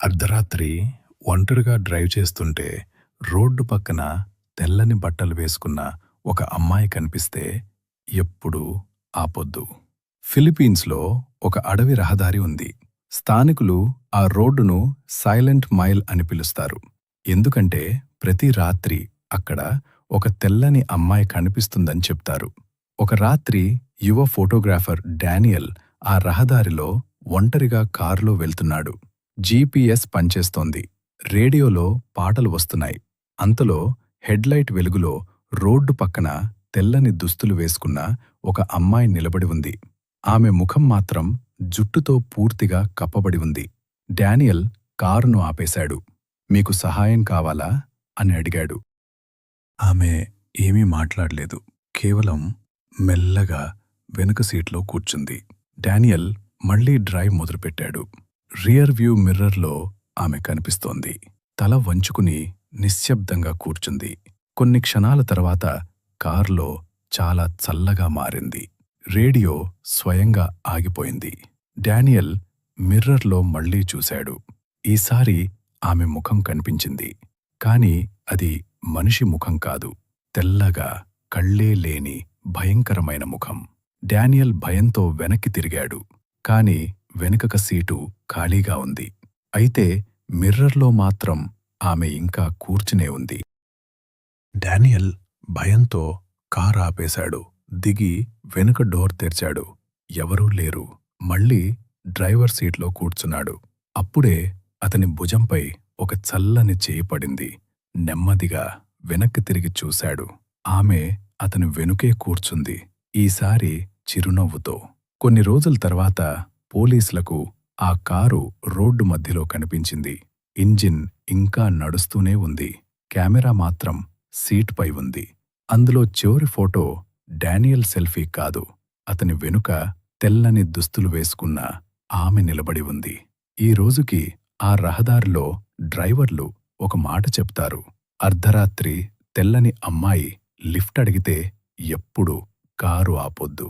అర్ధరాత్రి ఒంటరిగా డ్రైవ్ చేస్తుంటే రోడ్డు పక్కన తెల్లని బట్టలు వేసుకున్న ఒక అమ్మాయి కనిపిస్తే ఎప్పుడూ ఆపొద్దు. ఫిలిప్పీన్స్‌లో ఒక అడవి రహదారి ఉంది. స్థానికులు ఆ రోడ్డును సైలెంట్ మైల్ అని పిలుస్తారు. ఎందుకంటే ప్రతి రాత్రి అక్కడ ఒక తెల్లని అమ్మాయి కనిపిస్తుందని చెప్తారు. ఒక రాత్రి యువ ఫోటోగ్రాఫర్ డానియల్ ఆ రహదారిలో ఒంటరిగా కారులో వెళ్తున్నాడు. జీపీఎస్ పనిచేస్తోంది. రేడియోలో పాటలు వస్తున్నాయి. అంతలో హెడ్లైట్ వెలుగులో రోడ్డు పక్కన తెల్లని దుస్తులు వేసుకున్న ఒక అమ్మాయి నిలబడి ఉంది. ఆమె ముఖం మాత్రం జుట్టుతో పూర్తిగా కప్పబడి ఉంది. డానియల్ కారును ఆపేశాడు. మీకు సహాయం కావాలా అని అడిగాడు. ఆమె ఏమీ మాట్లాడలేదు. కేవలం మెల్లగా వెనుక సీట్లో కూర్చుంది. డానియల్ మళ్లీ డ్రైవ్ మొదలుపెట్టాడు. రియర్ వ్యూ మిర్రర్లో ఆమె కనిపిస్తోంది. తల వంచుకుని నిశ్శబ్దంగా కూర్చుంది. కొన్ని క్షణాల తర్వాత కారులో చాలా చల్లగా మారింది. రేడియో స్వయంగా ఆగిపోయింది. డానియల్ మిర్రర్లో మళ్లీ చూశాడు. ఈసారి ఆమె ముఖం కనిపించింది. కాని అది మనిషి ముఖం కాదు. తెల్లగా కళ్ళే లేని భయంకరమైన ముఖం. డానియల్ భయంతో వెనక్కి తిరిగాడు. కాని వెనుకక సీటు ఖాళీగా ఉంది. అయితే మిర్రర్లో మాత్రం ఆమె ఇంకా కూర్చునే ఉంది. డానియల్ భయంతో కారు ఆపేశాడు. దిగి వెనుక డోర్ తెరిచాడు. ఎవరూ లేరు. మళ్లీ డ్రైవర్ సీట్లో కూర్చున్నాడు. అప్పుడే అతని భుజంపై ఒక చల్లని చేయి పడింది. నెమ్మదిగా వెనక్కి తిరిగి చూశాడు. ఆమె అతని వెనుకే కూర్చుంది. ఈసారి చిరునవ్వుతో. కొన్ని రోజుల తర్వాత పోలీసులకు ఆ కారు రోడ్డు మధ్యలో కనిపించింది. ఇంజిన్ ఇంకా నడుస్తూనే ఉంది. కెమెరా మాత్రం సీటుపై ఉంది. అందులో చివరి ఫోటో డానియల్ సెల్ఫీ కాదు. అతని వెనుక తెల్లని దుస్తులు వేసుకున్న ఆమె నిలబడి ఉంది. ఈ రోజుకి ఆ రహదారిలో డ్రైవర్లు ఒక మాట చెప్తారు. అర్ధరాత్రి తెల్లని అమ్మాయి లిఫ్ట్ అడిగితే ఎప్పుడూ కారు ఆపొద్దు.